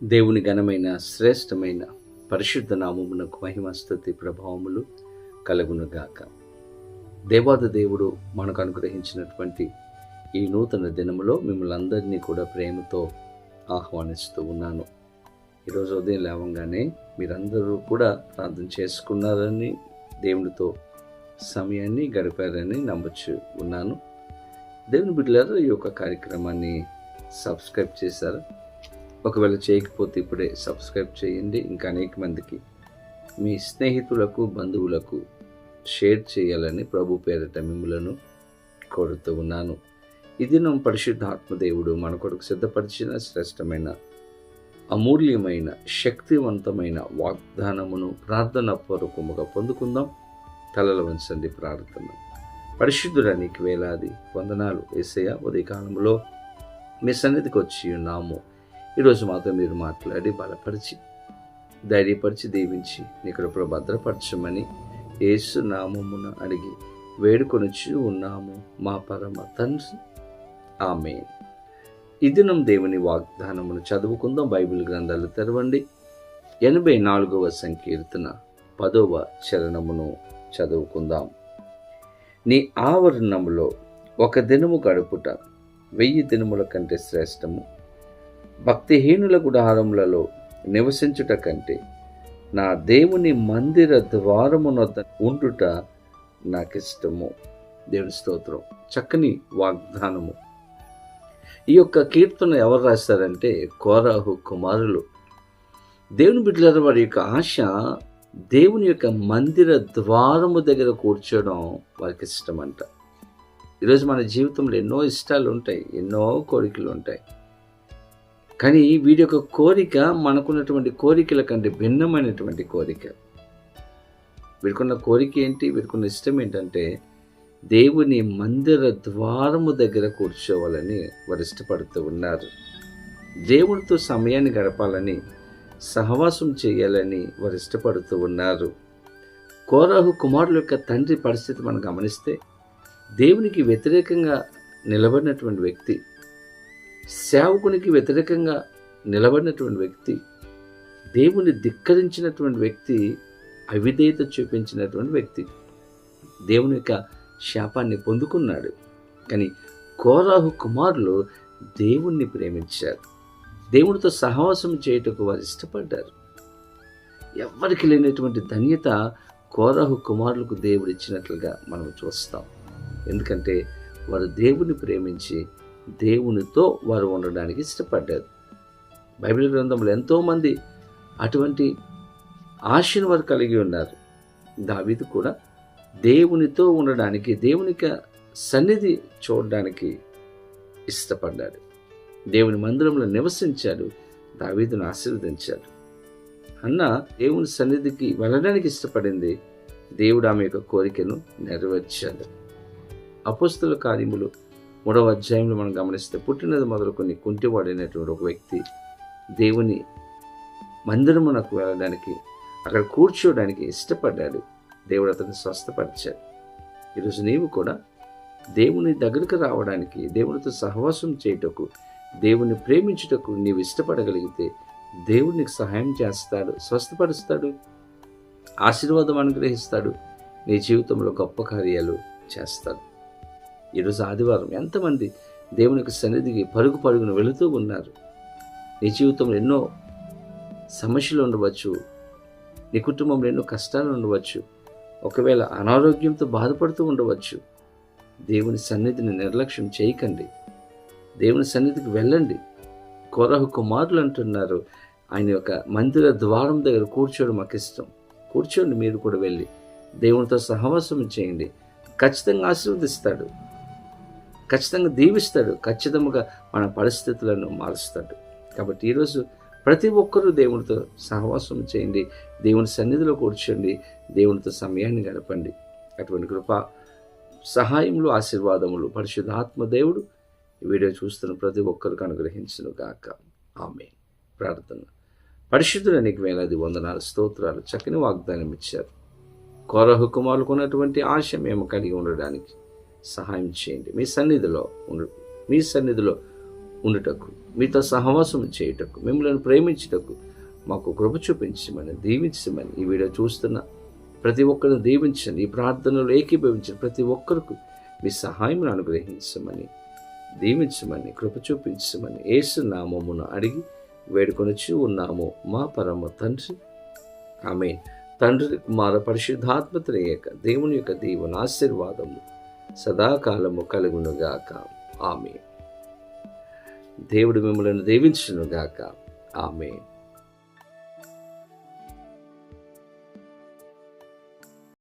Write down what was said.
దేవుని ఘనమైన శ్రేష్టమైన పరిశుద్ధ నామమునకు మహిమ స్తుతి ప్రభావములు కలుగునుగాక. దేవాది దేవుడు మనకు అనుగ్రహించినటువంటి ఈ నూతన దినములో మిమ్మల్ని అందరినీ కూడా ప్రేమతో ఆహ్వానిస్తూ ఉన్నాను. ఈరోజు ఉదయం లేవగానే మీరందరూ కూడా ప్రార్థన చేసుకున్నారని, దేవునితో సమయాన్ని గడిపారని నమ్మచ్చు ఉన్నాను. దేవుని బిడ్డలారా, ఈ యొక్క కార్యక్రమాన్ని సబ్స్క్రైబ్ చేశారు. ఒకవేళ చేయకపోతే ఇప్పుడే సబ్స్క్రైబ్ చేయండి. ఇంకా అనేక మందికి మీ స్నేహితులకు, బంధువులకు షేర్ చేయాలని ప్రభు పేరిట మిమ్మలను కోరుతూ ఉన్నాను. ఈ దినం పరిశుద్ధాత్మదేవుడు మన కొరకు సిద్ధపరిచిన శ్రేష్టమైన, అమూల్యమైన, శక్తివంతమైన వాగ్దానమును ప్రార్థన పూర్వకముగా పొందుకుందాం. తలలు వంచండి, ప్రార్థన. పరిశుద్ధుడా, నీకు వేలాది వందనాలు యేసయ్యా. ఉదయకాలంలో మీ సన్నిధికి వచ్చి ఉన్నాము. ఈరోజు మాతో మీరు మాట్లాడి బలపరిచి, ధైర్యపరిచి, దీవించి నీ కృపలో భద్రపరచమని యేసు నామమున అడిగి వేడుకొనుచు ఉన్నాము మా పరమ తండ్రి, ఆమేన్. ఈ దినం దేవుని వాగ్దానమును చదువుకుందాం. బైబిల్ గ్రంథాలు తెరవండి. 84వ సంకీర్తన 10వ చరణమును చదువుకుందాం. నీ ఆవరణములో ఒక దినము గడుపుట 1000 దినముల కంటే శ్రేష్టము. భక్తిహీనుల గుడారములలో నివసించుట కంటే నా దేవుని మందిర ద్వారమునొద్ద ఉండుట నాకిష్టము. దేవుని స్తోత్రం. చక్కని వాగ్దానము. ఈ యొక్క కీర్తన ఎవరు రాశారంటే కోరాహు కుమారులు. దేవుని బిడ్డలారా, వారి యొక్క ఆశ దేవుని యొక్క మందిర ద్వారము దగ్గర కూర్చోవడం వారికి ఇష్టం అంట. ఈరోజు మన జీవితంలో ఎన్నో ఇష్టాలు ఉంటాయి, ఎన్నో కోరికలు ఉంటాయి. కానీ వీడి యొక్క కోరిక మనకున్నటువంటి కోరికల కంటే భిన్నమైనటువంటి కోరిక. వీడికున్న కోరిక ఏంటి? వీడికున్న ఇష్టం ఏంటంటే దేవుని మందిర ద్వారము దగ్గర కూర్చోవాలని వారు ఇష్టపడుతూ ఉన్నారు. దేవునితో సమయాన్ని గడపాలని, సహవాసం చేయాలని వారు ఇష్టపడుతూ ఉన్నారు. కోరాహు కుమారుల యొక్క తండ్రి పరిస్థితి మనం గమనిస్తే దేవునికి వ్యతిరేకంగా నిలబడినటువంటి వ్యక్తి, సేవకునికి వ్యతిరేకంగా నిలబడినటువంటి వ్యక్తి, దేవుని ధిక్కరించినటువంటి వ్యక్తి, అవిధేయత చూపించినటువంటి వ్యక్తి, దేవుని యొక్క శాపాన్ని పొందుకున్నాడు. కానీ కోరాహు కుమారులు దేవుణ్ణి ప్రేమించారు. దేవునితో సహవాసం చేయుటకు వారు ఇష్టపడ్డారు. ఎవరికి లేనటువంటి ధన్యత కోరాహు కుమారులకు దేవుడు ఇచ్చినట్లుగా మనం చూస్తాం. ఎందుకంటే వారు దేవుని ప్రేమించి దేవునితో వారు ఉండడానికి ఇష్టపడ్డారు. బైబిల్ గ్రంథంలో ఎంతోమంది అటువంటి ఆశను వారు కలిగి ఉన్నారు. దావీదు కూడా దేవునితో ఉండడానికి, దేవుని సన్నిధి చూడడానికి ఇష్టపడ్డాడు. దేవుని మందిరంలో నివసించాడు. దావీదును ఆశీర్వదించాడు. అన్న దేవుని సన్నిధికి వెళ్ళడానికి ఇష్టపడింది. దేవుడు ఆమె యొక్క కోరికను నెరవేర్చాడు. అపోస్తలుల కార్యములు 3వ అధ్యాయంలో మనం గమనిస్తే పుట్టినది మొదలుకొని కుంటివాడైనటువంటి ఒక వ్యక్తి దేవుని మందిరమునకు వెళ్ళడానికి, అక్కడ కూర్చోవడానికి ఇష్టపడ్డాడు. దేవుడు అతన్ని స్వస్థపరిచాడు. ఈరోజు నీవు కూడా దేవుని దగ్గరకు రావడానికి, దేవునితో సహవాసం చేయుటకు, దేవుని ప్రేమించుటకు నీవు ఇష్టపడగలిగితే దేవుడు నీకు సహాయం చేస్తాడు, స్వస్థపరుస్తాడు, ఆశీర్వాదం అనుగ్రహిస్తాడు, నీ జీవితంలో గొప్ప కార్యాలు చేస్తాడు. ఈరోజు ఆదివారం ఎంతమంది దేవుని యొక్క సన్నిధికి పరుగు పరుగును వెళుతూ ఉన్నారు. నీ జీవితంలో ఎన్నో సమస్యలు ఉండవచ్చు, నీ కుటుంబంలో ఎన్నో కష్టాలు ఉండవచ్చు, ఒకవేళ అనారోగ్యంతో బాధపడుతూ ఉండవచ్చు. దేవుని సన్నిధిని నిర్లక్ష్యం చేయకండి, దేవుని సన్నిధికి వెళ్ళండి. కోరాహు కుమారులు అంటున్నారు, ఆయన యొక్క మందిర ద్వారం దగ్గర కూర్చోవడం మాకు ఇష్టం. కూర్చోండి, మీరు కూడా వెళ్ళి దేవునితో సహవాసం చేయండి. ఖచ్చితంగా ఆశీర్వదిస్తాడు, ఖచ్చితంగా దీవిస్తాడు, ఖచ్చితంగా మన పరిస్థితులను మారుస్తాడు. కాబట్టి ఈరోజు ప్రతి ఒక్కరూ దేవునితో సహవాసం చేయండి, దేవుని సన్నిధిలో కూర్చోండి, దేవునితో సమయాన్ని గడపండి. అటువంటి కృప, సహాయములు, ఆశీర్వాదములు పరిశుద్ధాత్మ దేవుడు ఈ వీడియో చూస్తున్న ప్రతి ఒక్కరికి అనుగ్రహించును గాక. ఆమేన్. ప్రార్థన. పరిశుద్ధుడా, నీకు వేలాది వందనాలు, స్తోత్రాలు. చక్కని వాగ్దానం ఇచ్చారు. కోరాహు కుమారులకు ఉన్నటువంటి ఆశ మేము కలిగి ఉండడానికి సహాయం చేయండి. మీ సన్నిధిలో ఉండుటకు, మీతో సహవాసం చేయుటకు, మిమ్మల్ని ప్రేమించుటకు మాకు కృప చూపించమని, దీవించమని, ఈ వీడియో చూస్తున్న ప్రతి ఒక్కరిని దీవించండి. ఈ ప్రార్థనలు ఏకీభవించండి. ప్రతి ఒక్కరికి మీ సహాయం అనుగ్రహించమని, దీవించమని, కృప చూపించమని యేసు నామమున అడిగి వేడుకొనొచ్చు ఉన్నాము మా పరమ తండ్రి. ఆమేన్. తండ్రి, కుమార, పరిశుద్ధాత్మ త్రియేక దేవుని యొక్క దీవెన ఆశీర్వాదము సదాకాలము కలుగునుగాక. ఆమేన్. దేవుడు మిమ్మల్ని దీవించునుగాక. ఆమేన్.